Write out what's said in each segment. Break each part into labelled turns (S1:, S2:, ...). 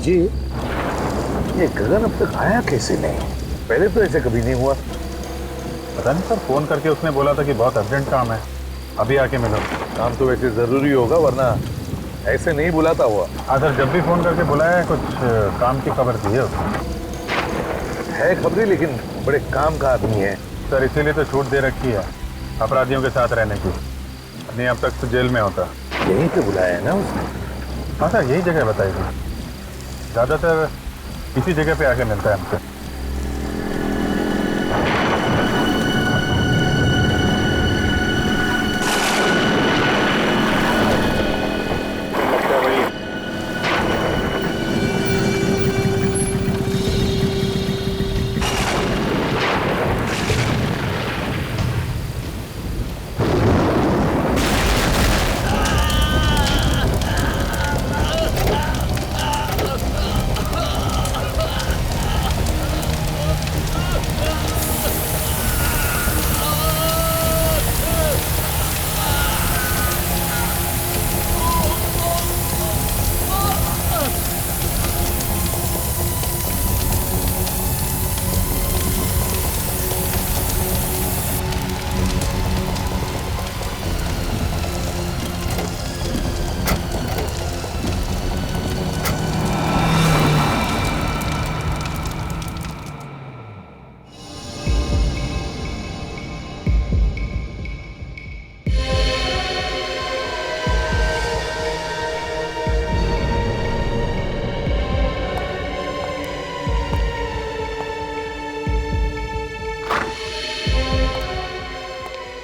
S1: जी, ये गगन अब तक आया कैसे नहीं? पहले तो ऐसे कभी नहीं हुआ।
S2: पता नहीं सर, फोन करके उसने बोला था कि बहुत अर्जेंट काम है, अभी आके मिलो।
S1: काम तो वैसे जरूरी होगा, वरना ऐसे नहीं बुलाता हुआ।
S2: हाँ सर, जब भी फोन करके बुलाया है कुछ काम की खबर दी है उसने।
S1: है खबरी, लेकिन बड़े काम का आदमी है
S2: सर, इसीलिए तो छूट दे रखी है अपराधियों के साथ रहने की, नहीं अब तक तो जेल में होता।
S1: यहीं पे बुलाया है ना उसने?
S2: हाँ सर, यही जगह बताई थी, ज़्यादातर इसी जगह पे आके मिलता है हमसे।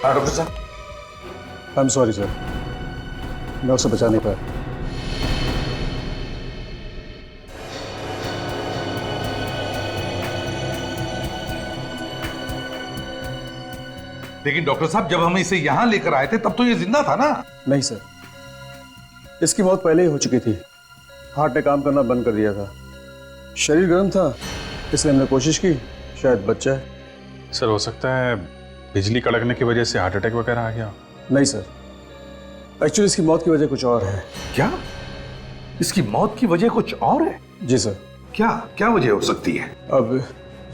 S1: हाँ डॉक्टर साहब।
S3: आई एम सॉरी सर, मैं उसे बचा नहीं पाया।
S1: लेकिन डॉक्टर साहब, जब हम इसे यहाँ लेकर आए थे तब तो ये जिंदा था ना?
S3: नहीं सर, इसकी मौत पहले ही हो चुकी थी। हार्ट ने काम करना बंद कर दिया था, शरीर गर्म था, इसलिए हमने कोशिश की शायद बच जाए।
S2: सर, हो सकता है बिजली कड़कने की वजह से हार्ट अटैक वगैरह आ गया।
S3: नहीं सर, एक्चुअली इसकी मौत की वजह कुछ और है।
S1: क्या? इसकी मौत की वजह कुछ और है?
S3: जी सर।
S1: क्या क्या वजह हो सकती है?
S3: अब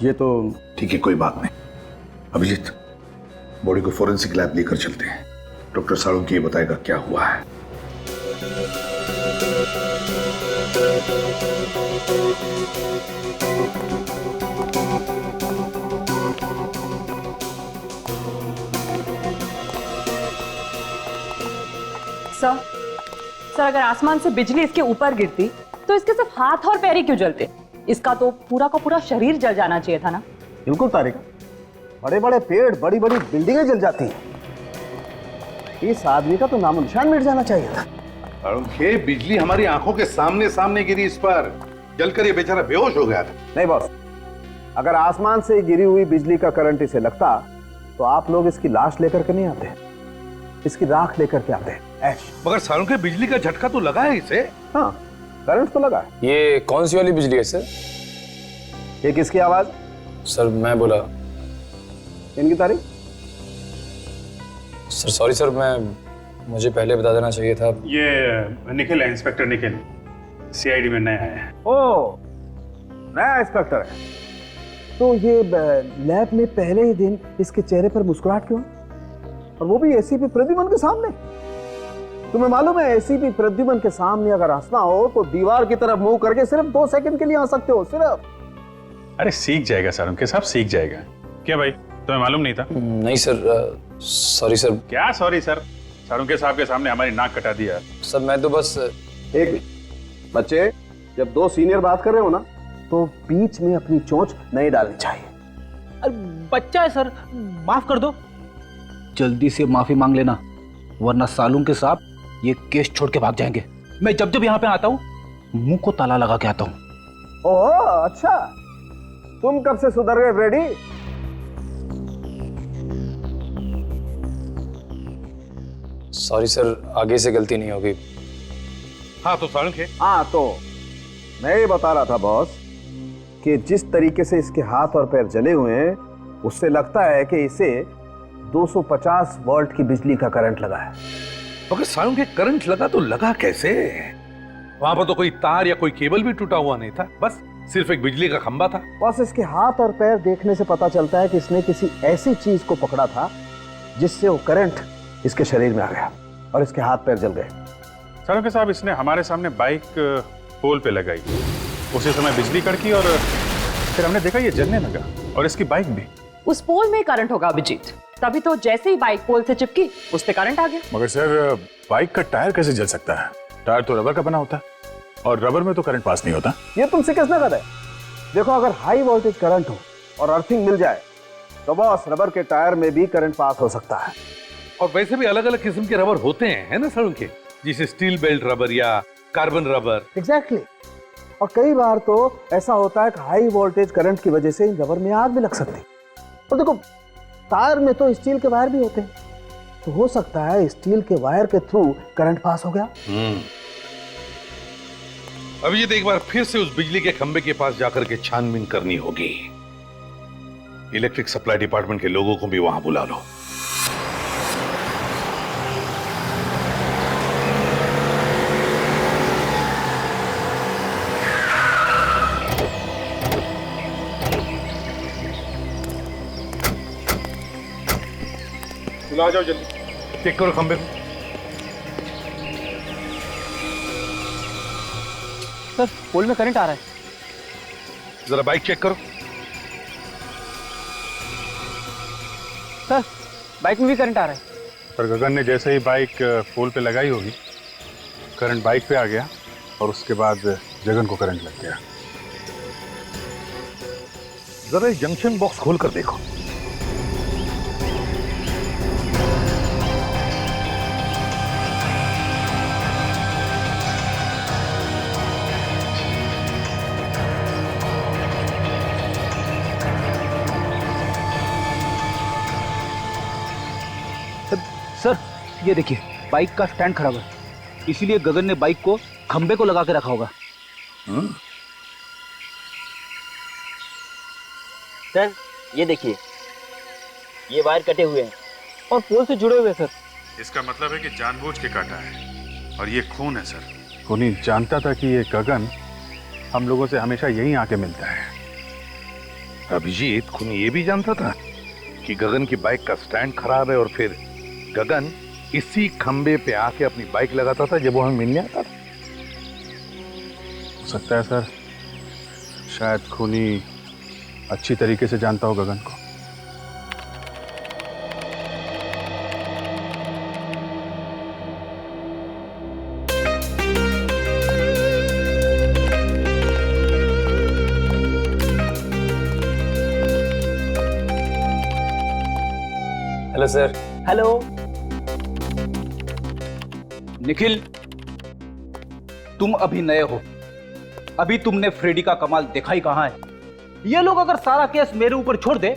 S3: ये तो
S1: ठीक है, कोई बात नहीं। अभिजीत, बॉडी को फोरेंसिक लैब लेकर चलते हैं, डॉक्टर साळुंखे ये बताएगा क्या हुआ है।
S4: सर, अगर आसमान से बिजली इसके ऊपर गिरती तो इसके सिर्फ हाथ और पैर ही क्यों जलते? इसका तो पूरा का पूरा शरीर जल जाना चाहिए था ना।
S5: बिल्कुल तारिक, बड़े बड़े पेड़, बड़ी बड़ी बिल्डिंगें जल जाती हैं, इस आदमी का तो नामो निशान मिट जाना चाहिए था।
S1: साळुंखे, बिजली हमारी आंखों के सामने सामने गिरी, इस पर जलकर ये बेचारा बेहोश हो गया था।
S5: नहीं बॉस, अगर आसमान से गिरी हुई बिजली का करंट इसे लगता तो आप लोग इसकी लाश लेकर के नहीं आते, इसकी राख लेकर के आते। ऐश।
S1: मगर साळुंखे, बिजली का झटका तो लगा है इसे।
S5: हाँ, करंट तो लगा।
S6: ये कौन सी वाली बिजली है सर?
S5: ये किसकी आवाज?
S6: सर मैं बोला।
S5: इनकी तारीख?
S6: सर सॉरी सर, मुझे पहले बता देना चाहिए था।
S2: ये निखिल है, इंस्पेक्टर निखिल, सीआईडी में नया है।
S5: ओ, नया इंस्पेक्टर है। तो ये लैब में पहले ही दिन इसके चेहरे पर मुस्कुराहट क्यों, और वो भी एसीपी प्रद्युमन के सामने? तुम्हें मालूम है एसीपी प्रद्युमन के सामने अगर हंसना हो तो दीवार की तरफ मुंह करके सिर्फ 2 सेकंड के लिए हंस सकते हो, सिर्फ।
S2: अरे सीख जाएगा साळुंखे साहब, सीख जाएगा। क्या भाई, तुम्हें मालूम नहीं था?
S6: नहीं सर, सॉरी सर।
S2: क्या सॉरी सर? साळुंखे साहब के सामने हमारी नाक कटा दिया।
S6: सर मैं तो बस
S5: एक बच्चे, जब 2 सीनियर बात कर रहे हो ना तो बीच में अपनी चोंच नहीं डालनी चाहिए।
S7: अरे बच्चा है सर, माफ कर दो। जल्दी से माफी मांग लेना, वरना साळुंखे साहब ये केस छोड़ के भाग जाएंगे। मैं जब जब यहाँ पे आता हूँ मुंह को ताला लगा के आता हूँ।
S5: ओह अच्छा, तुम कब से सुधर गए फ्रेडी?
S6: सॉरी सर, आगे से गलती नहीं होगी।
S1: हाँ तो साळुंखे,
S5: हाँ तो मैं ये बता रहा था बॉस कि जिस तरीके से इसके हाथ और पैर जले हुए हैं उससे लगता है कि इसे 250 वोल्ट की बिजली का करंट लगा है।
S1: मगर साळुंखे, करंट लगा तो लगा कैसे?
S8: वहां पर तो कोई तार या कोई केबल भी टूटा हुआ नहीं था, बस सिर्फ एक बिजली का खंबा था।
S5: बस इसके हाथ और पैर देखने से पता चलता है कि इसने किसी ऐसी चीज को पकड़ा था जिससे वो करंट इसके शरीर में आ गया और इसके हाथ पैर जल गए।
S2: सालुंके साहब, इसने हमारे सामने बाइक पोल पे लगाई, उसी समय बिजली कड़की और फिर हमने देखा ये जलने लगा, और इसकी बाइक भी।
S4: उस पोल में करंट होगा अभिजीत, तभी तो जैसे ही बाइक पोल से चिपकी उस पे करंट आ गया।
S9: मगर सर, बाइक का टायर कैसे जल सकता है? टायर तो रबर का बना होता है, और रबर में तो करंट पास नहीं होता।
S5: ये तुमसे किसने कहा है? देखो, अगर हाई वोल्टेज करंट हो और अर्थिंग मिल जाए तो बस रबर के टायर में भी करंट पास हो सकता है।
S8: और वैसे भी अलग अलग किस्म के रबर होते हैं, है ना सालुंके, जैसे स्टील बेल्ट रबर या कार्बन रबर।
S5: एग्जैक्टली। और कई बार तो ऐसा होता है कि हाई वोल्टेज करंट की वजह से इन रबर में आग भी लग सकती है। और देखो, टायर में तो स्टील के वायर भी होते हैं, तो हो सकता है स्टील के वायर के थ्रू करंट पास हो गया।
S8: अभिजीत, एक बार फिर से उस बिजली के खंबे के पास जाकर के छानबीन करनी होगी। इलेक्ट्रिक सप्लाई डिपार्टमेंट के लोगों को भी वहां बुला लो।
S2: बुला जाओ जल्दी।
S8: चेक करो खंबे को।
S7: सर, पोल में करंट आ रहा है।
S8: जरा बाइक चेक करो।
S7: सर, बाइक में भी करंट आ रहा है।
S2: पर गगन ने जैसे ही बाइक पोल पे लगाई होगी, करंट बाइक पे आ गया, और उसके बाद जगन को करंट लग गया।
S8: जरा जंक्शन बॉक्स खोल कर देखो।
S7: सर, ये देखिए, बाइक का स्टैंड खराब है, इसीलिए गगन ने बाइक को खंबे को लगा के रखा होगा।
S10: सर, ये देखिए, ये वायर कटे हुए हैं और पोल से जुड़े हुए हैं सर।
S2: इसका मतलब है कि जानबूझ के काटा है, और ये खून है सर। खूनी जानता था कि ये गगन हम लोगों से हमेशा यहीं आके मिलता है।
S8: अभिजीत, खूनी ये भी जानता था कि गगन की बाइक का स्टैंड खराब है, और फिर गगन इसी खंबे पे आके अपनी बाइक लगाता था जब वो हमें मिलने आता था।
S2: हो सकता है सर, शायद खूनी अच्छी तरीके से जानता हो गगन को।
S6: Hello sir.
S10: हेलो।
S7: निखिल, तुम अभी नए हो, अभी तुमने फ्रेडी का कमाल देखा ही कहां है। ये लोग अगर सारा केस मेरे ऊपर छोड़ दे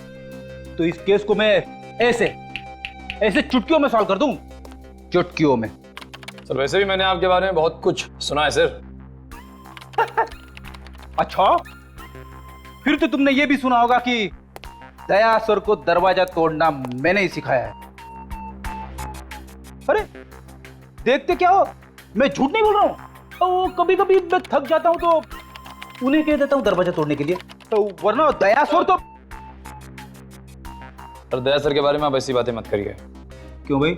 S7: तो इस केस को मैं ऐसे ऐसे चुटकियों में सॉल्व कर दूं, चुटकियों में।
S6: सर, वैसे भी मैंने आपके बारे में बहुत कुछ सुना है सर।
S7: अच्छा, फिर तो तुमने ये भी सुना होगा कि दया सर को दरवाजा तोड़ना मैंने ही सिखाया है। अरे देखते क्या हो, मैं झूठ नहीं बोल रहा हूं। कभी कभी मैं थक जाता हूं तो उन्हें कह देता हूं दरवाजा तोड़ने के लिए, तो वरना दया सर तो।
S6: सर, दया सर के बारे में आप ऐसी बातें मत करिए।
S7: क्यों भाई,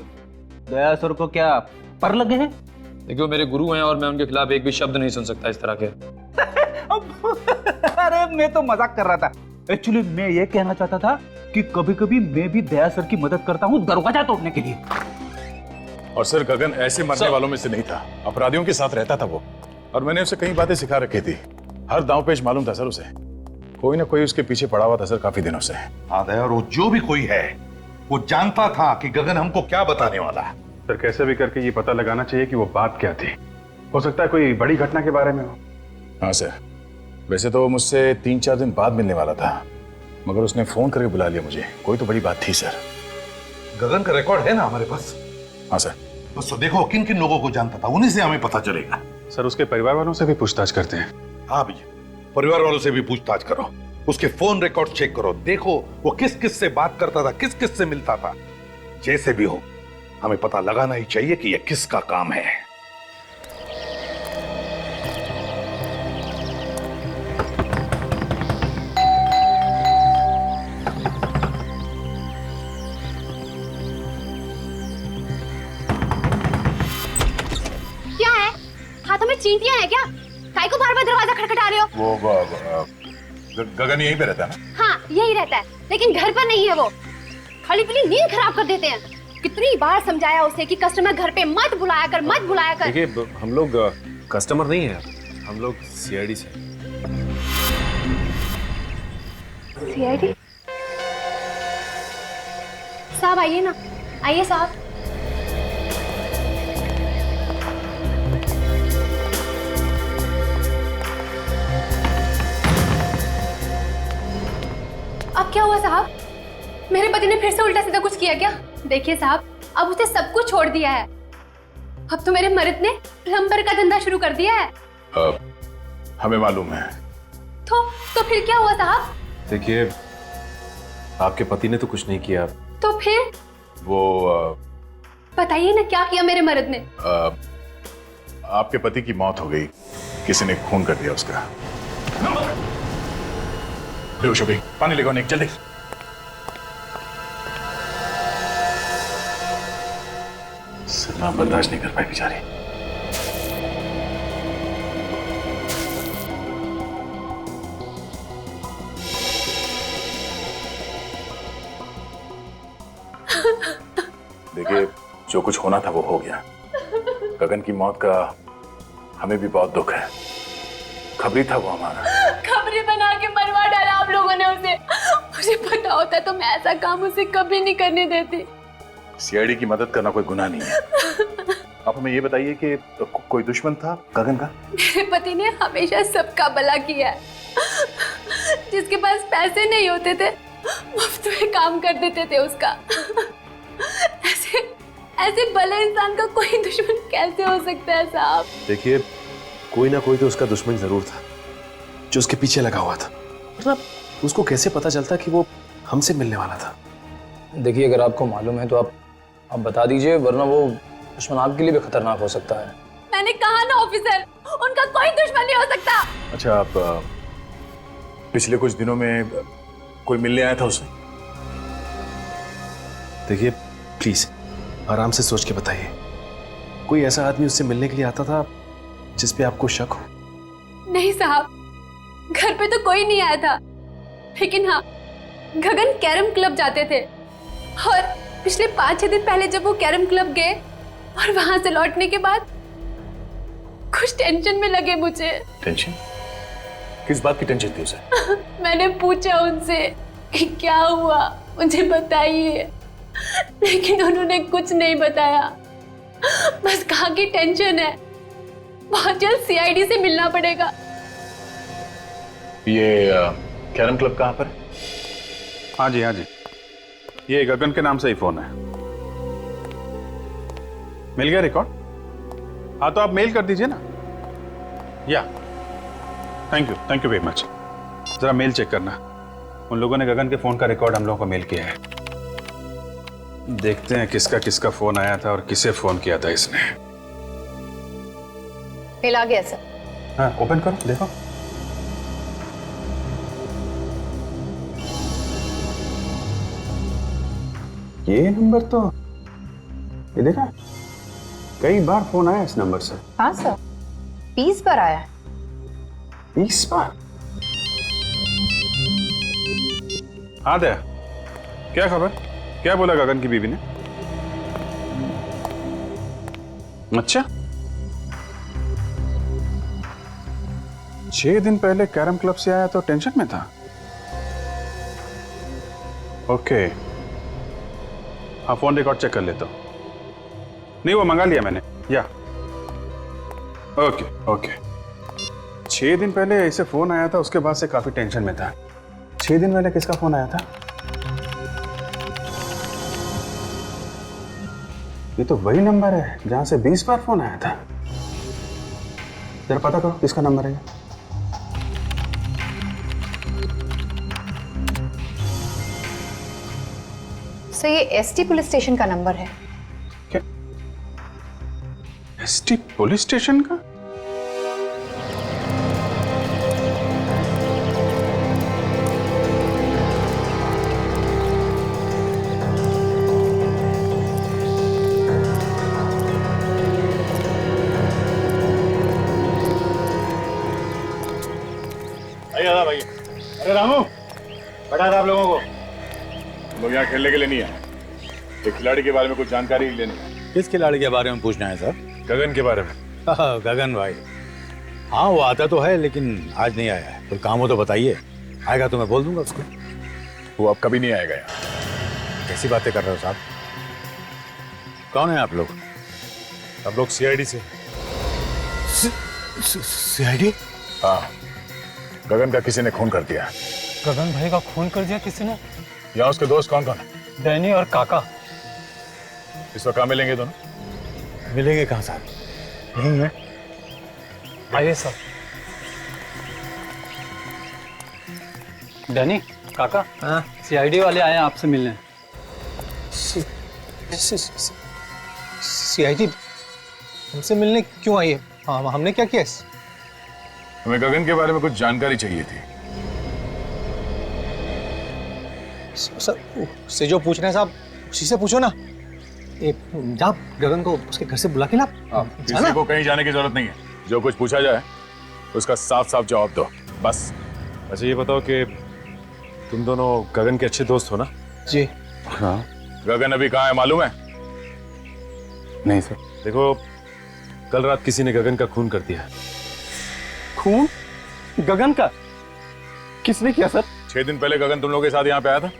S7: दया सर को क्या पर लगे हैं?
S6: देखिए, वो मेरे गुरु हैं और मैं उनके खिलाफ एक भी शब्द नहीं सुन सकता इस तरह के।
S7: अरे मैं तो मजाक कर रहा था। एक्चुअली मैं ये कहना चाहता था कि कभी कभी मैं भी दया सर की मदद करता हूँ दरवाजा तोड़ने के लिए।
S9: और सर, गगन ऐसे मरने वालों में से नहीं था, अपराधियों के साथ रहता था वो, और मैंने उसे कई बातें सिखा रखी थी। हर दांव पेच मालूम था सर उसे, कोई ना कोई उसके पीछे पड़ा हुआ था सर काफी दिनों से।
S8: हाँ दया, और वो जो भी कोई है वो जानता था कि गगन हमको क्या बताने वाला है।
S2: सर, कैसे भी करके ये पता लगाना चाहिए कि वो बात क्या थी। हो सकता है कोई बड़ी घटना के बारे में हो।
S9: हाँ सर, वैसे तो वो मुझसे 3-4 दिन बाद मिलने वाला था, मगर उसने फोन करके बुला लिया मुझे। कोई तो बड़ी बात थी सर।
S8: गगन का रिकॉर्ड है ना हमारे पास?
S9: हाँ सर।
S8: बस तो देखो किन किन लोगों को जानता था, उन्हीं से हमें पता चलेगा।
S2: सर, उसके परिवार वालों से भी पूछताछ करते हैं।
S8: हाँ भैया, परिवार वालों से भी पूछताछ करो, उसके फोन रिकॉर्ड चेक करो, देखो वो किस किस से बात करता था, किस किस से मिलता था। जैसे भी हो, हमें पता लगाना ही चाहिए कि यह किसका काम है।
S11: चींटियां हैं क्या? काय को बार बार दरवाजा खटखटा रहे हो?
S9: गगन यहीं पे रहता है ना?
S11: हाँ यही रहता है, लेकिन घर पर नहीं है वो। खाली पीली नींद खराब कर देते हैं। कितनी बार समझाया उसे कि कस्टमर घर पे मत बुलाया कर, मत बुलाया कर।
S12: देखिए हम लोग कस्टमर नहीं है, हम लोग सीआईडी से।
S11: सीआईडी? साहब आइए ना, आइए साहब। अब क्या हुआ साहब? मेरे पति ने फिर से उल्टा सीधा कुछ किया क्या? देखिए साहब, अब उसने सब कुछ छोड़ दिया है। अब तो मेरे मर्द ने प्लम्बर का धंधा शुरू कर दिया है।
S9: हमें मालूम है।
S11: तो फिर क्या हुआ साहब?
S12: देखिए आपके पति ने तो कुछ नहीं किया।
S11: तो फिर?
S9: वो
S11: बताइए ना क्या किया मेरे मर्द ने?
S9: आपके पति की मौत हो गई, किसी ने खून कर दिया उसका। लो शोभी, पानी लेकर निक जल्दी। सदमा बर्दाश्त नहीं कर पाई बेचारी। देखिए जो कुछ होना था वो हो गया। गगन की मौत का हमें भी बहुत दुख है। खबरी था वो हमारा।
S11: खबरी बना के मरवा डाला आप लोगों ने उसे। मुझे पता होता तो मैं ऐसा काम उसे कभी नहीं करने देती।
S9: सीआईडी की मदद करना कोई गुनाह नहीं है। आप हमें ये बताइए कि कोई दुश्मन था गगन का?
S11: मेरे पति ने हमेशा सबका भला किया है। जिसके पास पैसे नहीं होते थे मुफ्त में काम कर देते थे उसका। ऐसे भले इंसान का कोई दुश्मन कैसे हो सकता है साहब?
S12: देखिए कोई ना कोई तो उसका दुश्मन जरूर था जो उसके पीछे लगा हुआ था। मतलब उसको कैसे पता चलता कि वो हमसे मिलने वाला था?
S6: देखिए अगर आपको मालूम है तो आप बता दीजिए, वरना वो दुश्मन आपके लिए भी खतरनाक हो सकता है।
S11: मैंने कहा ना ऑफिसर, उनका कोई दुश्मन नहीं हो सकता।
S9: अच्छा आप पिछले कुछ दिनों में कोई मिलने आया था उसे?
S12: देखिए प्लीज आराम से सोच के बताइए, कोई ऐसा आदमी उससे मिलने के लिए आता था जिस पे आपको शक हो?
S11: नहीं साहब, घर पे तो कोई नहीं आया था, लेकिन हाँ गगन कैरम क्लब जाते थे और पिछले 5-6 दिन पहले जब वो कैरम क्लब गए और वहां से लौटने के बाद कुछ टेंशन में लगे मुझे।
S9: टेंशन? किस बात की टेंशन थी उसे?
S11: मैंने पूछा उनसे कि क्या हुआ, मुझे बताइए, लेकिन उन्होंने कुछ नहीं बताया। बस कहा कि टेंशन है, बहुत जल्द सीआईडी से मिलना पड़ेगा।
S9: ये कैरम क्लब कहाँ पर है?
S2: हाँ जी, ये गगन के नाम से ही फोन है। मिल गया रिकॉर्ड? हाँ तो आप मेल कर दीजिए ना। या थैंक यू वेरी मच। जरा मेल चेक करना, उन लोगों ने गगन के फोन का रिकॉर्ड हम लोगों को मेल किया है। देखते हैं किसका किसका फोन आया था और किसे फोन किया था इसने।
S11: मेल आ गया सर।
S2: हाँ ओपन करो, देखो। ये नंबर तो, ये देखा, कई बार फोन आया इस नंबर से।
S13: हाँ सर, 20 बार आया है।
S2: 20 बार? हाँ दया, क्या खबर? क्या बोला गगन की बीवी ने? अच्छा, 6 दिन पहले कैरम क्लब से आया तो टेंशन में था। ओके, हाँ फोन रिकॉर्ड चेक कर लेता हूं। नहीं वो मंगा लिया मैंने। या ओके 6 दिन पहले ऐसे फोन आया था, उसके बाद से काफी टेंशन में था। 6 दिन पहले किसका फोन आया था? ये तो वही नंबर है जहां से 20 बार फोन आया था। जरा पता करो किसका नंबर है।
S13: सर ये एसटी पुलिस स्टेशन का नंबर है।
S2: क्या? एसटी पुलिस स्टेशन का?
S9: बुलाया था आप लोगों को? हम लोग यहाँ खेलने के लिए नहीं आए, एक खिलाड़ी के बारे में कुछ जानकारी लेनी है।
S2: किस खिलाड़ी के बारे में पूछना है सर?
S9: गगन के बारे में।
S2: गगन भाई, हाँ वो आता तो है लेकिन आज नहीं आया है। कोई काम हो तो बताइए, आएगा तो मैं बोल दूंगा उसको।
S9: वो अब कभी नहीं आएगा यहाँ।
S2: कैसी बातें कर रहे हो साहब? कौन है आप लोग?
S9: हम लोग सीआईडी से।
S2: सीआईडी?
S9: हाँ, गगन का किसी ने खून कर दिया।
S6: गगन भाई का खून कर दिया किसी ने?
S9: यहाँ उसके दोस्त कौन कौन है?
S6: डैनी और काका।
S9: इस वक्त कहाँ मिलेंगे दोनों?
S2: मिलेंगे कहाँ साहब? यहीं है।
S6: आइए सर। डैनी, काका, सीआईडी वाले आए हैं आपसे मिलने।
S12: सीआईडी हमसे मिलने क्यों आई है? हाँ, हमने क्या किया?
S9: हमें गगन के बारे में कुछ जानकारी चाहिए थी।
S12: सर, उससे जो पूछ रहे हैं साहब, उसी से पूछो ना। जा गगन को उसके घर से बुला के ला।
S9: किसी को कहीं जाने की जरूरत नहीं है। जो कुछ पूछा जाए उसका साफ साफ जवाब दो, बस।
S12: अच्छा ये बताओ कि तुम दोनों गगन के अच्छे दोस्त हो ना?
S3: जी
S9: हाँ। गगन अभी कहाँ है मालूम है?
S2: नहीं सर।
S12: देखो, कल रात किसी ने गगन का खून कर दिया।
S3: खून? गगन का? किसने किया सर?
S9: 6 दिन पहले गगन तुम लोगों के साथ यहाँ पे आया था।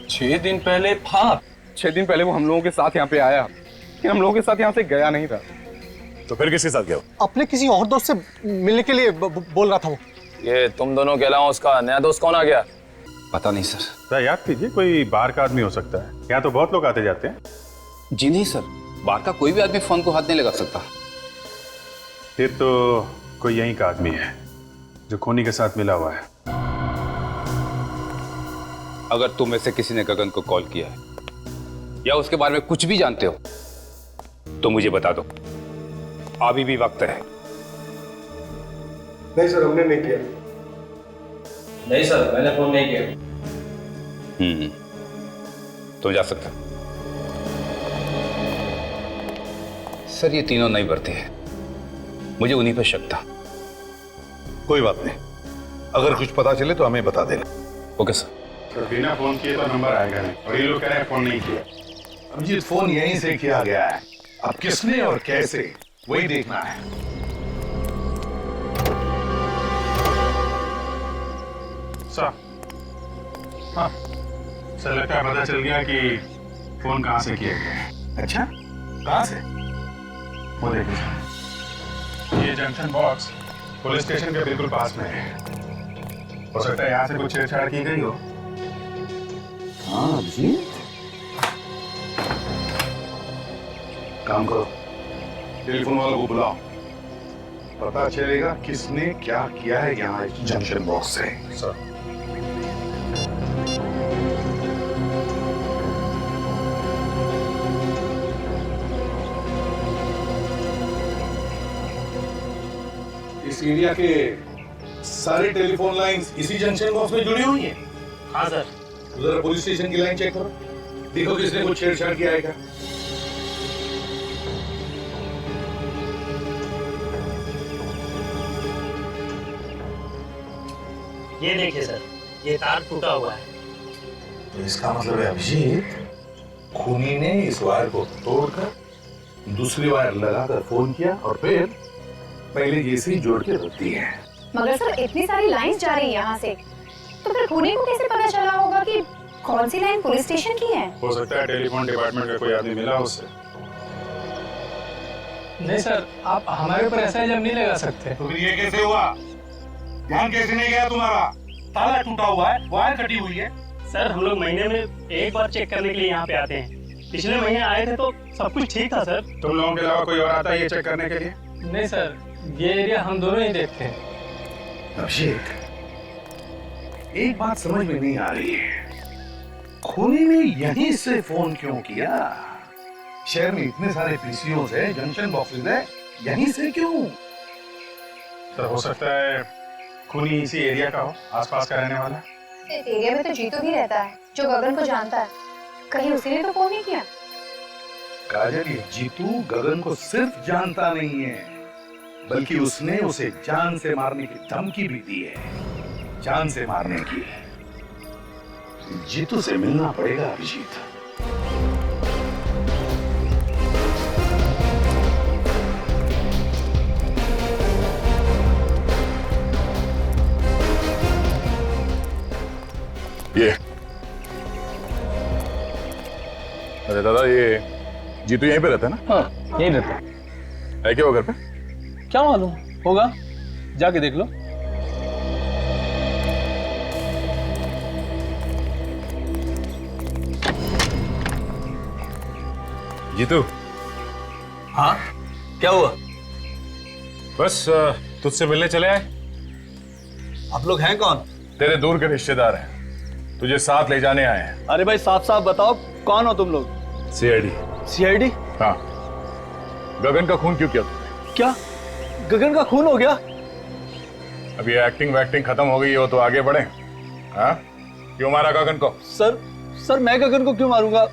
S3: 6 दिन पहले? हाँ, 6 दिन पहले वो हम लोगों के साथ यहाँ पे आया, लेकिन हम लोगों के साथ यहाँ से गया नहीं था।
S9: तो फिर किसके साथ गया?
S12: अपने किसी और दोस्त से मिलने के लिए बोल रहा था वो।
S6: ये तुम दोनों के अलावा उसका नया दोस्त कौन आ गया?
S7: पता नहीं सर।
S2: सर याद कीजिए, कोई बाहर का आदमी हो सकता है। यहाँ तो बहुत लोग आते जाते हैं।
S7: जी नहीं सर, बाहर का कोई भी आदमी फोन को हाथ नहीं लगा सकता।
S2: फिर तो कोई यहीं का आदमी है जो खूनी के साथ मिला हुआ है।
S7: अगर तुम में से किसी ने गगन को कॉल किया है या उसके बारे में कुछ भी जानते हो तो मुझे बता दो, अभी भी वक्त है।
S3: नहीं सर, हमने नहीं किया।
S10: नहीं सर, मैंने फोन नहीं किया।
S7: तुम जा सकते हो। सर ये तीनों नहीं बढ़ते हैं, मुझे उन्हीं पर शक था।
S1: कोई बात नहीं, अगर कुछ पता चले तो हमें बता देना।
S7: Okay sir.
S2: तो बिना फोन किए तो नंबर आएगा नहीं, और ये लोग कह रहे हैं फोन नहीं किया।
S1: अभिजीत, फोन यहीं से किया गया है। अब किसने और कैसे, वही देखना है।
S2: सर, हाँ सर, लगता है पता चल गया कि फोन कहाँ से किया गया है।
S1: अच्छा, कहाँ से?
S2: वो देखिए सर, ये जंक्शन बॉक्स पुलिस स्टेशन के बिल्कुल पास में है। हो सकता है यहाँ से कुछ छेड़छाड़ की गई हो।
S1: हाँ जी, काम करो, टेलीफोन वालों को बुलाओ, पता चलेगा किसने क्या किया है यहाँ जंक्शन बॉक्स से।
S2: सर
S1: इस एरिया के सारे टेलीफोन लाइंस इसी जंक्शन बॉक्स में जुड़ी हुई हैं।
S10: हाँ सर।
S1: उधर पुलिस स्टेशन की लाइन चेक करो, देखो किसने कुछ छेड़छाड़ किया है क्या।
S10: ये देखिए सर, ये तार टूटा हुआ है।
S1: तो इसका मतलब है अभिजीत, खूनी ने इस वायर को तोड़कर दूसरी वायर लगाकर फोन किया और फिर पहले जैसे ही जोड़ के रख दी है।
S13: मगर सर इतनी सारी लाइंस जा रही है यहाँ से, तो फिर खूनी को कैसे पता चला होगा कि कौन सी लाइन पुलिस स्टेशन की है?
S2: हो सकता है टेलीफोन डिपार्टमेंट का कोई आदमी मिला उससे।
S6: नहीं सर, आप हमारे ऊपर ऐसा इल्जाम नहीं लगा सकते।
S1: तो फिर ये कैसे हुआ? ध्यान कैसे नहीं गया तुम्हारा? ताला टूटा हुआ है, वायर कटी हुई है।
S10: सर हम लोग महीने में एक बार चेक करने के लिए यहाँ पे आते हैं। पिछले महीने आए थे तो सब कुछ ठीक था सर।
S2: तुम लोगों के अलावा कोई और आता है ये चेक करने के लिए?
S6: नहीं सर, ये एरिया हम दोनों ही देखते हैं।
S1: अभिषेक, एक बात समझ में नहीं आ रही है, खूनी ने यहीं से फोन क्यों किया? शहर में इतने सारे पीसीओस है, जंक्शन बॉक्सेस है, यहीं से क्यों?
S2: सर हो सकता है खूनी इसी एरिया का हो, आसपास का रहने वाला।
S13: इस एरिया में तो जीतू भी रहता है, जो गगन को जानता है। कहीं उसी ने तो फोन नहीं किया?
S1: काजल, ये जीतू गगन को सिर्फ जानता नहीं है, बल्कि उसने उसे जान से मारने की धमकी भी दी है। जान से मारने की। जीतू से मिलना पड़ेगा अभिजीत।
S9: ये अरे दादा, ये जीतू यहीं पे रहता है ना?
S7: हाँ, यहीं रहता है।
S9: है क्या वो घर पे?
S7: क्या मालूम, होगा, जाके देख लो।
S9: जीतू।
S7: हाँ, क्या हुआ?
S9: बस तुझसे मिलने चले आए।
S7: आप लोग हैं कौन?
S9: तेरे दूर के रिश्तेदार हैं, तुझे साथ ले जाने आए हैं।
S3: अरे भाई साफ साफ बताओ, कौन हो तुम लोग?
S9: सीआईडी।
S3: सीआईडी?
S9: हाँ। गगन का खून क्यों किया तुमने?
S3: क्या गगन का खून हो गया?
S9: अभी एक्टिंग वैक्टिंग खत्म हो गई हो तो आगे बढ़े। हाँ, क्यों मारा गगन को?
S3: सर मैं गगन को क्यों मारूंगा?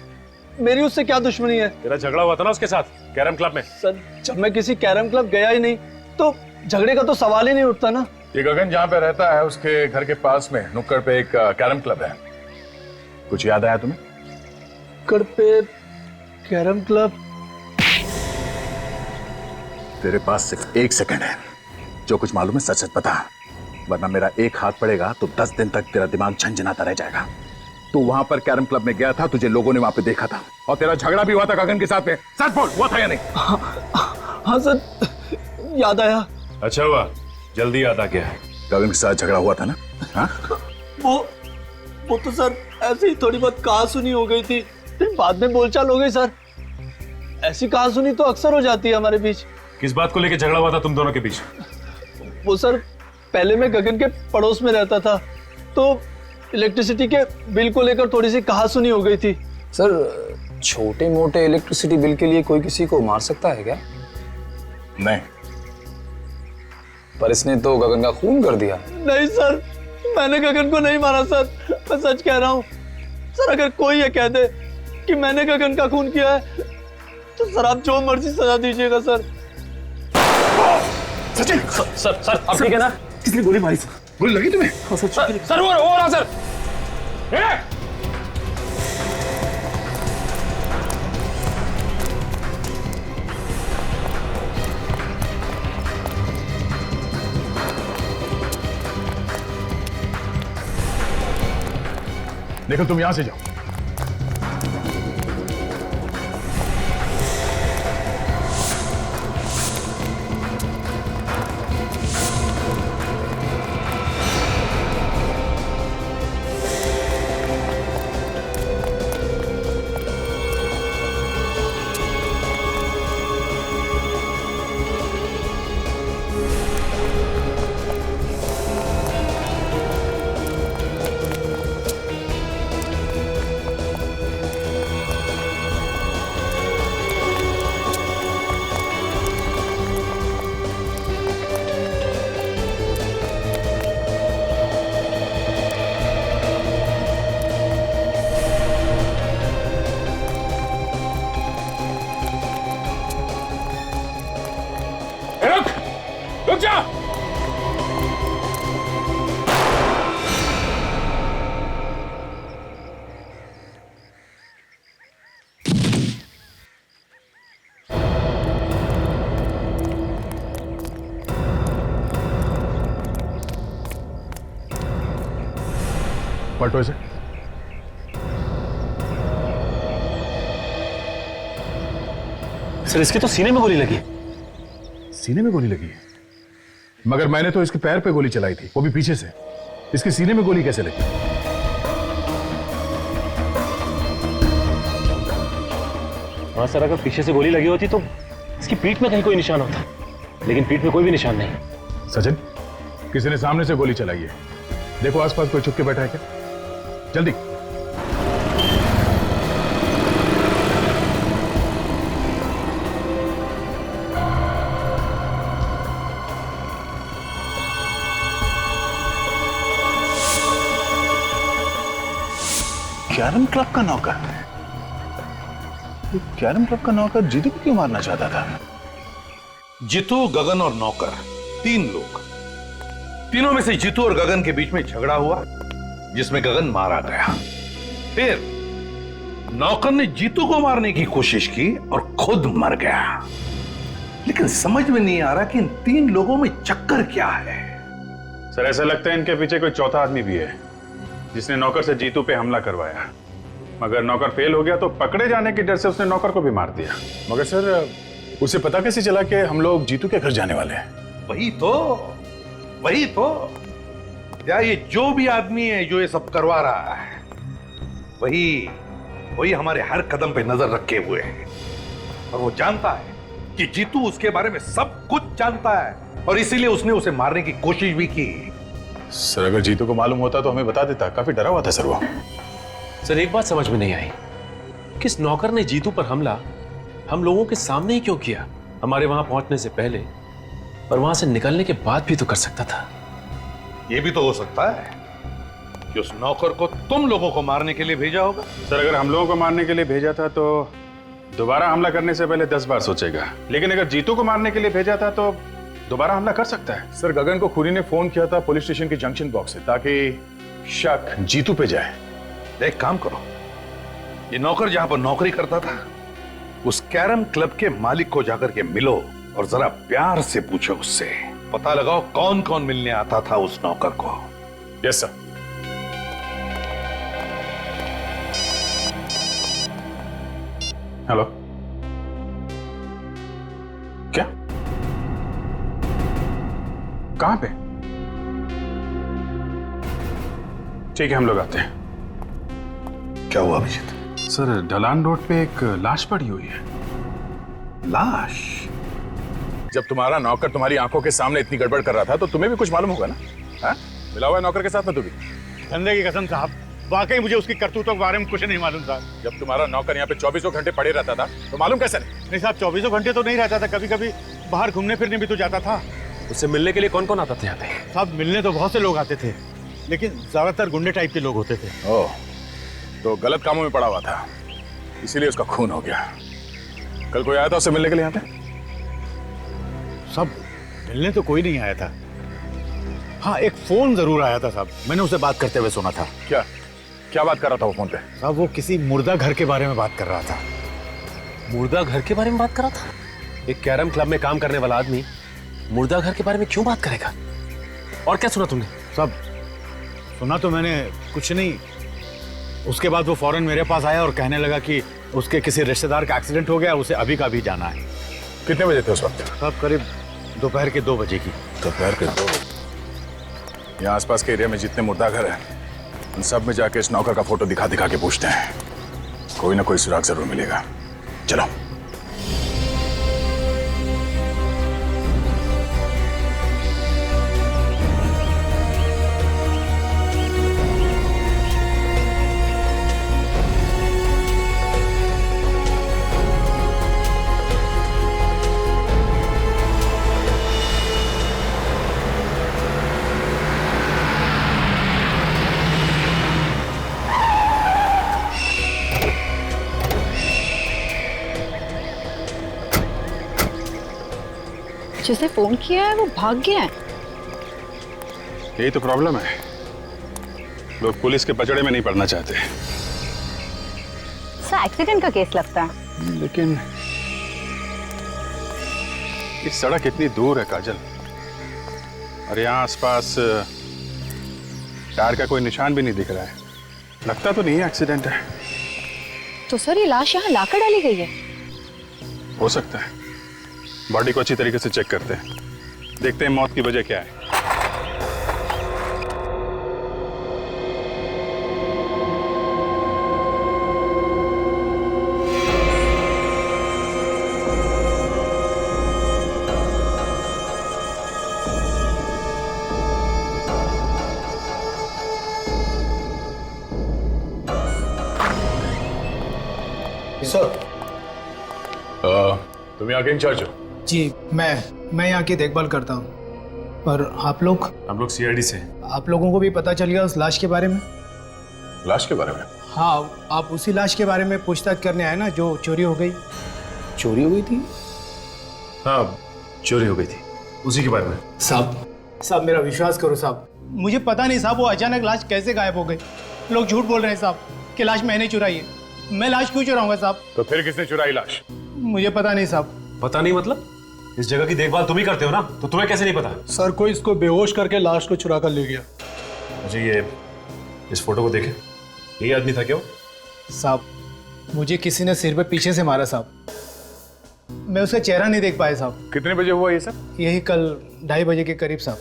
S3: मेरी उससे क्या दुश्मनी है?
S9: तेरा झगड़ा हुआ था ना उसके साथ कैरम क्लब में।
S3: सर जब मैं किसी कैरम क्लब गया ही नहीं तो झगड़े का तो सवाल ही नहीं उठता ना।
S9: ये गगन जहाँ पे रहता है उसके घर के पास में नुक्कड़ पे एक कैरम क्लब है। कुछ याद आया तुम्हें?
S3: नुक्कड़ पे कैरम क्लब?
S9: तेरे पास सिर्फ 1 सेकंड है, जो कुछ मालूम है सच सच बता, वरना मेरा एक हाथ पड़ेगा तो 10 दिन तक तेरा दिमाग झंझनाता रह जाएगा। तू वहां पर कैरम क्लब में गया था, तुझे लोगों ने वहां पे देखा था, और तेरा झगड़ा भी हुआ था गगन के साथ में। सच बोल, हुआ था या नहीं?
S3: हाँ सर, याद आया।
S9: अच्छा हुआ, जल्दी याद आ गया। गगन के साथ झगड़ा हुआ था ना? हाँ?
S3: वो तो सर ऐसे ही थोड़ी बहुत कहा सुनी हो गई थी, फिर बाद में बोलचाल हो गई सर। ऐसी कहा सुनी तो अक्सर हो जाती है हमारे बीच।
S9: किस बात को लेकर झगड़ा हुआ था तुम दोनों के बीच?
S3: वो सर, पहले मैं गगन के पड़ोस में रहता था तो इलेक्ट्रिसिटी के बिल को लेकर थोड़ी सी कहा सुनी हो गई थी।
S6: सर, छोटे मोटे इलेक्ट्रिसिटी बिल के लिए कोई किसी को मार सकता है क्या?
S9: नहीं।
S6: पर इसने तो गगन का खून कर दिया।
S3: नहीं सर, मैंने गगन को नहीं मारा सर, मैं सच कह रहा हूँ सर। अगर कोई ये कह दे कि मैंने गगन का खून किया है तो सर आप जो मर्जी सजा दीजिएगा सर।
S12: सचिन!
S6: सर आप ठीक है ना?
S12: किसने गोली मारी? गोली लगी तुम्हें?
S6: सर वो रहा सर।
S9: निकल, तुम यहां से जाओ। रुक जा। पलटो इसे।
S12: सर इसके तो सीने में गोली लगी।
S9: सीने में गोली लगी है? मगर मैंने तो इसके पैर पे गोली चलाई थी, वो भी पीछे से। इसके सीने में गोली कैसे लगी?
S12: हाँ सर, अगर पीछे से गोली लगी होती तो इसकी पीठ में कहीं कोई निशान होता, लेकिन पीठ में कोई भी निशान नहीं।
S9: सचिन, किसी ने सामने से गोली चलाई है। देखो आसपास कोई छुप के बैठा है क्या? जल्दी। कैरम क्लब का नौकर? कैरम क्लब का नौकर जीतू को क्यों मारना चाहता था?
S1: जीतू, गगन और नौकर, 3 लोग। तीनों में से जीतू और गगन के बीच में झगड़ा हुआ जिसमें गगन मारा गया। फिर नौकर ने जीतू को मारने की कोशिश की और खुद मर गया। लेकिन समझ में नहीं आ रहा कि इन 3 लोगों में चक्कर क्या है।
S2: सर ऐसा लगता है इनके पीछे कोई चौथा आदमी भी है जिसने नौकर से जीतू पे हमला करवाया, मगर नौकर फेल हो गया तो पकड़े जाने के डर से उसने नौकर को भी मार दिया।
S9: मगर सर उसे पता कैसे चला कि हम लोग जीतू के घर जाने वाले हैं?
S1: वही तो या ये जो भी आदमी है जो ये सब करवा रहा है, वही हमारे हर कदम पे नजर रखे हुए है। और वो जानता है कि जीतू उसके बारे में सब कुछ जानता है और इसीलिए उसने उसे मारने की कोशिश भी की।
S9: सर अगर जीतू को मालूम होता तो हमें बता देता। काफी डरा हुआ था सर वो।
S12: सर एक बात समझ में नहीं आई, किस नौकर ने जीतू पर हमला हम लोगों के सामने ही क्यों किया? हमारे वहां पहुंचने से पहले और वहां से निकलने के बाद भी तो कर सकता था।
S1: ये भी तो हो सकता है कि उस नौकर को तुम लोगों को मारने के लिए भेजा होगा।
S2: सर अगर हम लोगों को मारने के लिए भेजा था तो दोबारा हमला करने से पहले 10 बार सोचेगा, लेकिन अगर जीतू को मारने के लिए भेजा था तो दोबारा हमला कर सकता है।
S9: सर गगन को खूनी ने फोन किया था पुलिस स्टेशन के जंक्शन बॉक्स से ताकि शक जीतू पे जाए।
S1: एक काम करो, ये नौकर जहां पर नौकरी करता था उस कैरम क्लब के मालिक को जाकर के मिलो और जरा प्यार से पूछो उससे, पता लगाओ कौन कौन मिलने आता था उस नौकर को।
S9: Yes sir.
S2: हेलो, क्या? कहां पे? ठीक है हम लोग आते हैं।
S1: क्या हुआ अभिजीत?
S2: सर ढलान रोड पे एक लाश पड़ी हुई है।
S1: लाश?
S9: जब तुम्हारा नौकर तुम्हारी आंखों के सामने इतनी गड़बड़ कर रहा था तो तुम्हें भी कुछ मालूम होगा ना? हाँ? मिला हुआ है नौकर के साथ ना तू भी?
S2: धंधे की कसम साहब, वाकई मुझे उसकी करतूतों के बारे में कुछ नहीं मालूम था।
S9: जब तुम्हारा नौकर यहाँ पे 24 घंटे पड़े रहता था तो मालूम कैसे नहीं?
S2: नहीं साहब, 24 घंटे तो नहीं रहता था, कभी कभी बाहर घूमने फिरने भी तो जाता था।
S12: उससे मिलने के लिए कौन कौन आता था यहाँ पे?
S2: साहब मिलने तो बहुत से लोग आते थे, लेकिन ज्यादातर गुंडे टाइप के लोग होते थे।
S9: ओह, तो गलत कामों में पड़ा हुआ था, इसीलिए उसका खून हो गया। कल कोई आया था उससे मिलने के लिए यहाँ पे?
S2: सब मिलने तो कोई नहीं आया था। हाँ एक फोन जरूर आया था साहब, मैंने उसे बात करते हुए सुना था।
S9: क्या क्या बात कर रहा था वो फोन पे?
S2: साहब वो किसी मुर्दा घर के बारे में बात कर रहा था।
S12: मुर्दा घर के बारे में बात कर रहा था? एक कैरम क्लब में काम करने वाला आदमी मुर्दा घर के बारे में क्यों बात करेगा? और क्या सुना तुमने?
S2: साहब सुना तो मैंने कुछ नहीं, उसके बाद वो फौरन मेरे पास आया और कहने लगा कि उसके किसी रिश्तेदार का एक्सीडेंट हो गया, उसे अभी का अभी जाना है।
S9: कितने बजे थे उस वक्त?
S2: साहब करीब दोपहर के 2 बजे की।
S9: दोपहर के 2 बजे? यहाँ आसपास के एरिया में जितने मुर्दा घर हैं उन सब में जाके इस नौकर का फोटो दिखा दिखा के पूछते हैं, कोई ना कोई सुराग जरूर मिलेगा। चलो।
S13: जिसने फोन किया है वो भाग गया है।
S2: यही तो प्रॉब्लम है, लोग पुलिस के पचड़े में नहीं पड़ना चाहते।
S13: सर एक्सीडेंट का केस लगता है।
S2: लेकिन इस सड़क इतनी दूर है काजल, और यहाँ आसपास टायर का कोई निशान भी नहीं दिख रहा है। लगता तो नहीं है एक्सीडेंट है।
S13: तो सर ये लाश यहाँ लाकर डाली गई है?
S2: हो सकता है, बॉडी को अच्छी तरीके से चेक करते हैं, देखते हैं मौत की वजह क्या है।
S9: तुम यहाँ के इंचार्ज हो?
S14: जी मैं यहाँ की देखभाल करता हूँ। पर आप लोग?
S9: हम लोग सीआईडी से।
S14: आप लोगों को भी पता चल गया उस लाश के बारे में?
S9: लाश के बारे में?
S14: हाँ, आप उसी लाश के बारे में पूछताछ करने आए ना जो चोरी हो गई?
S12: चोरी हो गई थी? हाँ चोरी हो गई थी, उसी के बारे में।
S14: साहब मेरा विश्वास करो साहब, मुझे पता नहीं साहब वो अचानक लाश कैसे गायब हो गई। लोग झूठ बोल रहे हैं साहब, कि लाश मैंने चुराई है। मैं लाश क्यों चुराऊंगा साहब?
S9: तो फिर किसने चुराई लाश?
S14: मुझे पता नहीं साहब।
S12: पता नहीं मतलब? इस जगह की देखभाल तुम ही करते हो ना, तो तुम्हें कैसे नहीं पता?
S14: सर कोई इसको बेहोश करके लाश को चुरा कर ले गया।
S12: मुझे ये इस फोटो को देखे, यही आदमी था क्या वो?
S14: साहब मुझे किसी ने सिर पे पीछे से मारा साहब। मैं उसका चेहरा नहीं देख पाया साहब।
S9: कितने बजे हुआ ये सब?
S14: यही कल 2:30 बजे के करीब साहब।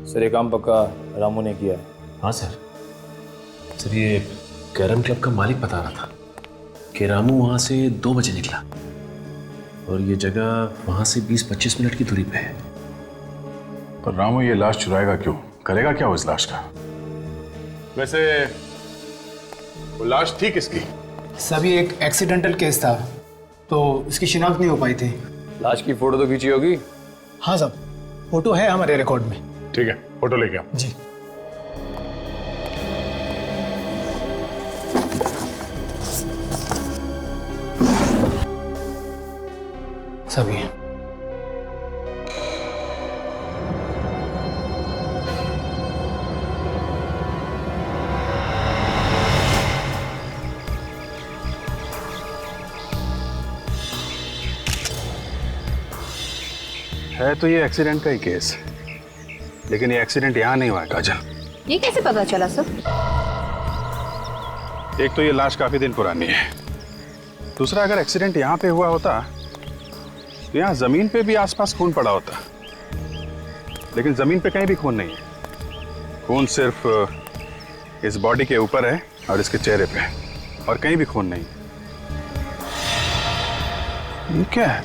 S6: सर ये काम पक्का रामू ने किया है।
S12: हाँ सर। सर ये कैरम क्लब का मालिक बता रहा था कि रामू वहां से 2 बजे निकला और ये जगह वहां से 20-25 मिनट की दूरी पे है।
S9: पर रामू ये लाश चुराएगा क्यों? करेगा क्या वो इस लाश का? वैसे वो लाश थी किसकी?
S14: सभी एक एक्सीडेंटल केस था तो इसकी शिनाख्त नहीं हो पाई थी।
S6: लाश की फोटो तो खींची होगी?
S14: हाँ साहब, फोटो है हमारे रिकॉर्ड में।
S9: ठीक है, फोटो लेके आओ।
S14: जी सभी
S2: है तो ये एक्सीडेंट का ही केस, लेकिन ये एक्सीडेंट यहाँ नहीं हुआ है काजल।
S13: ये कैसे पता चला सर?
S2: एक तो ये लाश काफी दिन पुरानी है, दूसरा अगर एक्सीडेंट यहाँ पे हुआ होता तो यहाँ जमीन पे भी आसपास खून पड़ा होता, लेकिन जमीन पे कहीं भी खून नहीं है। खून सिर्फ इस बॉडी के ऊपर है और इसके चेहरे पे, और कहीं भी खून नहीं है। ये क्या है?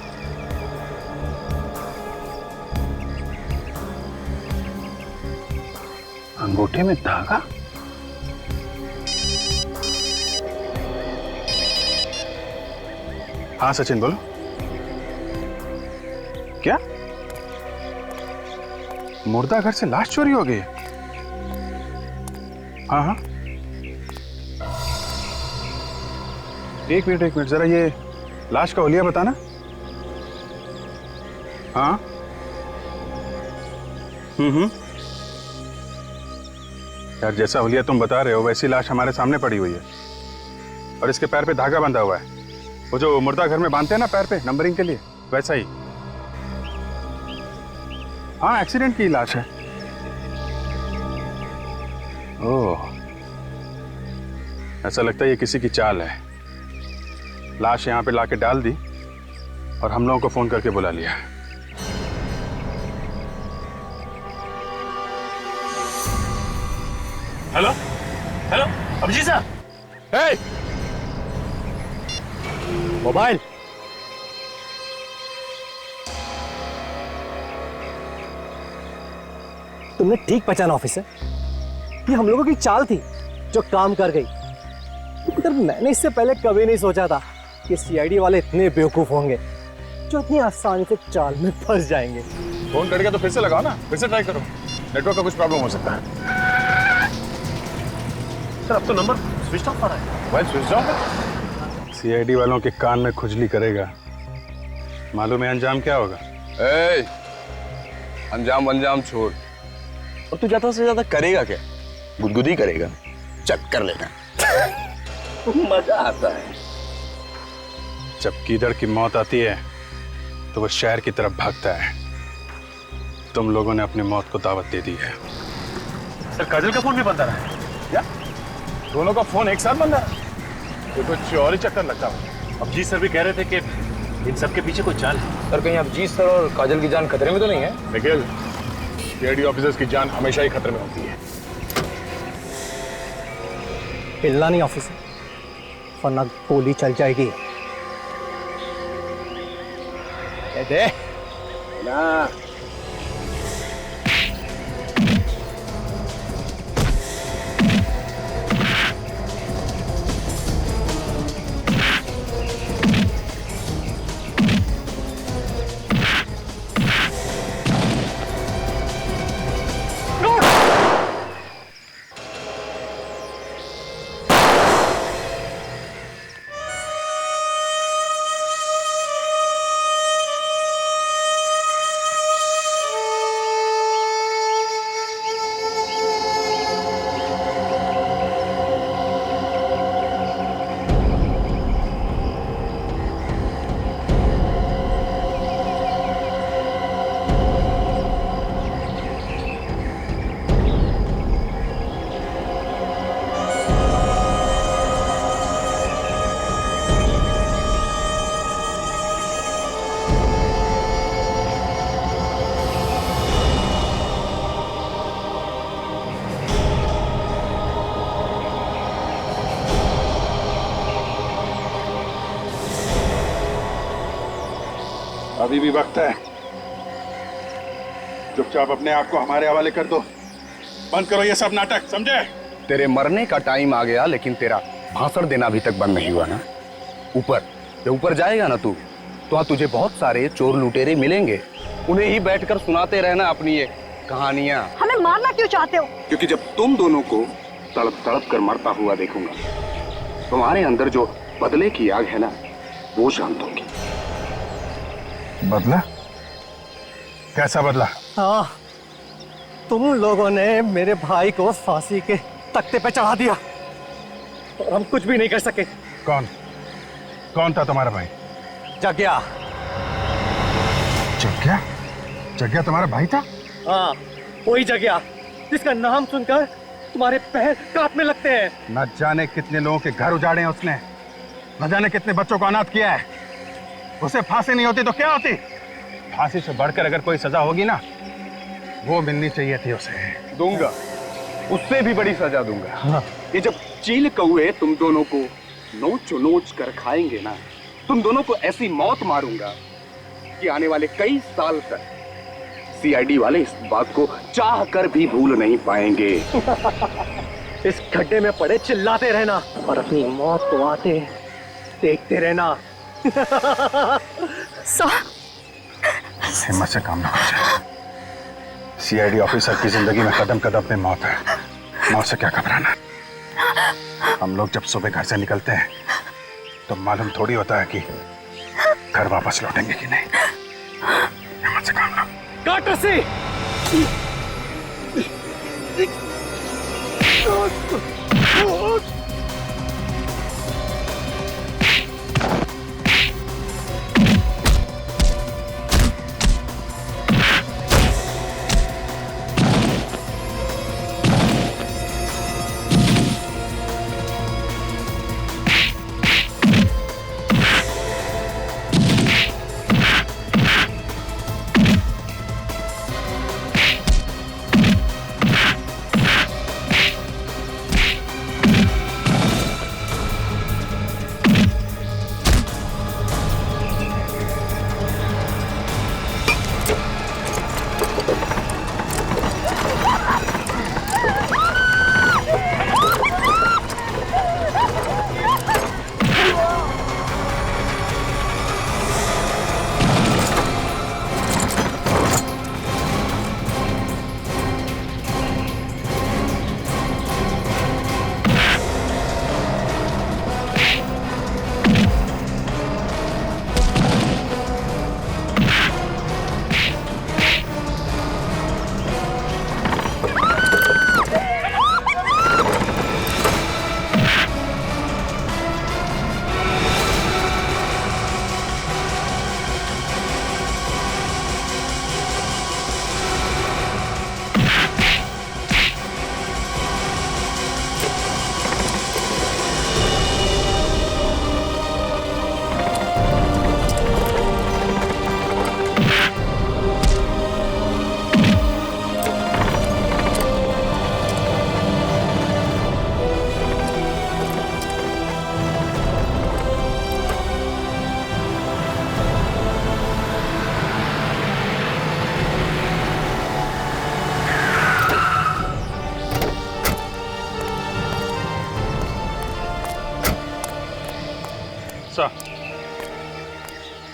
S2: अंगूठे में धागा? हाँ सचिन बोलो। क्या मुर्दा घर से लाश चोरी हो गई? हाँ हाँ, एक मिनट जरा ये लाश का हुलिया बताना। हाँ यार, जैसा हुलिया तुम बता रहे हो वैसी लाश हमारे सामने पड़ी हुई है और इसके पैर पे धागा बंधा हुआ है, वो जो मुर्दा घर में बांधते हैं ना पैर पे नंबरिंग के लिए, वैसा ही। हाँ, एक्सीडेंट की लाश है। ओह, ऐसा लगता है ये किसी की चाल है। लाश यहाँ पे लाके डाल दी और हम लोगों को फोन करके बुला लिया।
S12: हेलो हेलो अभिजीत साहब।
S3: हे मोबाइल।
S15: तुमने ठीक पहचाना ऑफिसर, ये हम लोगों की चाल थी जो काम कर गई। मगर मैंने इससे पहले कभी नहीं सोचा था कि सीआईडी वाले इतने बेवकूफ होंगे जो इतनी आसानी से चाल में फंस जाएंगे।
S9: फोन कट गया तो फिर से लगाओ ना, फिर से ट्राई करो, नेटवर्क का कुछ प्रॉब्लम हो सकता है।
S12: सर अब तो नंबर स्विच ऑफ आ रहा है।
S9: Mobile switch off?
S2: सीआईडी वालों के कान में खुजली करेगा, मालूम है अंजाम क्या होगा?
S5: अंजाम छोड़, और तू ज्यादा से ज्यादा करेगा क्या? गुदगुदी करेगा, चेक कर लेना। मजा आता है।
S2: जब कीदड़ की मौत आती है तो वो शहर की तरफ भागता है। तुम लोगों ने अपनी मौत को दावत दे दी है।
S12: सर काजल का फोन भी बंद आ रहा है।
S9: क्या दोनों का फोन एक साथ बंद है? ये कुछ और ही चक्कर लगता है।
S12: अभिजीत सर भी कह रहे थे कि इन सब के पीछे कोई चाल है।
S6: सर कहीं अभिजीत सर और काजल की जान खतरे में तो नहीं है?
S9: निखिल, सीआईडी ऑफिसर्स की जान हमेशा ही खतरे में होती है।
S15: हिलना नहीं ऑफिसर, वरना गोली चल जाएगी।
S5: दे ना।
S2: अभी भी वक्त है। चुपचाप अपने आप को हमारे हवाले कर दो। बंद करो ये सब नाटक, समझे?
S5: तेरे मरने का टाइम आ गया, लेकिन तेरा भाषण देना अभी तक बंद नहीं हुआ ना। ऊपर जब ऊपर जाएगा ना तू, तो वहां तुझे बहुत सारे चोर लुटेरे मिलेंगे। उन्हें ही बैठकर सुनाते रहना अपनी ये कहानियां।
S15: हमें मारना क्यों चाहते हो?
S5: क्योंकि जब तुम दोनों को तड़प तड़प कर मरता हुआ देखूंगा, तुम्हारे अंदर जो बदले की आग है ना, वो शांत होगी।
S2: बदला? कैसा बदला?
S15: हाँ, तुम लोगों ने मेरे भाई को फांसी के तख्ते पे चढ़ा दिया और हम कुछ भी नहीं कर सके।
S2: कौन कौन था तुम्हारा भाई?
S15: जग्या।
S2: जग्या? जग्या तुम्हारा भाई था?
S15: हाँ, वही जग्या जिसका नाम सुनकर तुम्हारे पैर कांपने लगते हैं।
S2: न जाने कितने लोगों के घर उजाड़े हैं उसने, न जाने कितने बच्चों को अनाथ किया है। उसे फांसी नहीं होती तो क्या होती? फांसी से बढ़कर अगर कोई सजा होगी ना, वो मिलनी चाहिए थी उसे।
S5: दूंगा, उससे भी बड़ी सजा दूंगा। हाँ। ये जब चील कौए तुम दोनों को नोच नोच कर खाएंगे ना, तुम दोनों को ऐसी मौत मारूंगा कि आने वाले कई साल तक सीआईडी वाले इस बात को चाह कर भी भूल नहीं पाएंगे।
S15: इस गड्ढे में पड़े चिल्लाते रहना और अपनी मौत को आते देखते रहना।
S2: हिम्मत से काम ना कर। सीआईडी ऑफिसर की जिंदगी में कदम कदम पे मौत है। मौत से क्या घबराना। हम लोग जब सुबह घर से निकलते हैं तो मालूम थोड़ी होता है कि घर वापस लौटेंगे कि नहीं। हिम्मत से काम लो।
S15: काट रस्सी।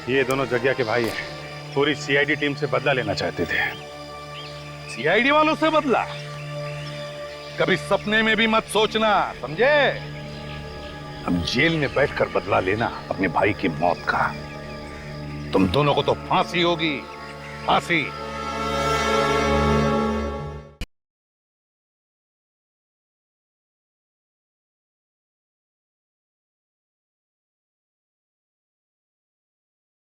S2: ये दोनों जग्या के भाई हैं। पूरी सीआईडी टीम से बदला लेना चाहते थे।
S8: सीआईडी वालों से बदला? कभी सपने में भी मत सोचना, समझे? अब जेल में बैठकर बदला लेना अपने भाई की मौत का। तुम दोनों को तो फांसी होगी, फांसी।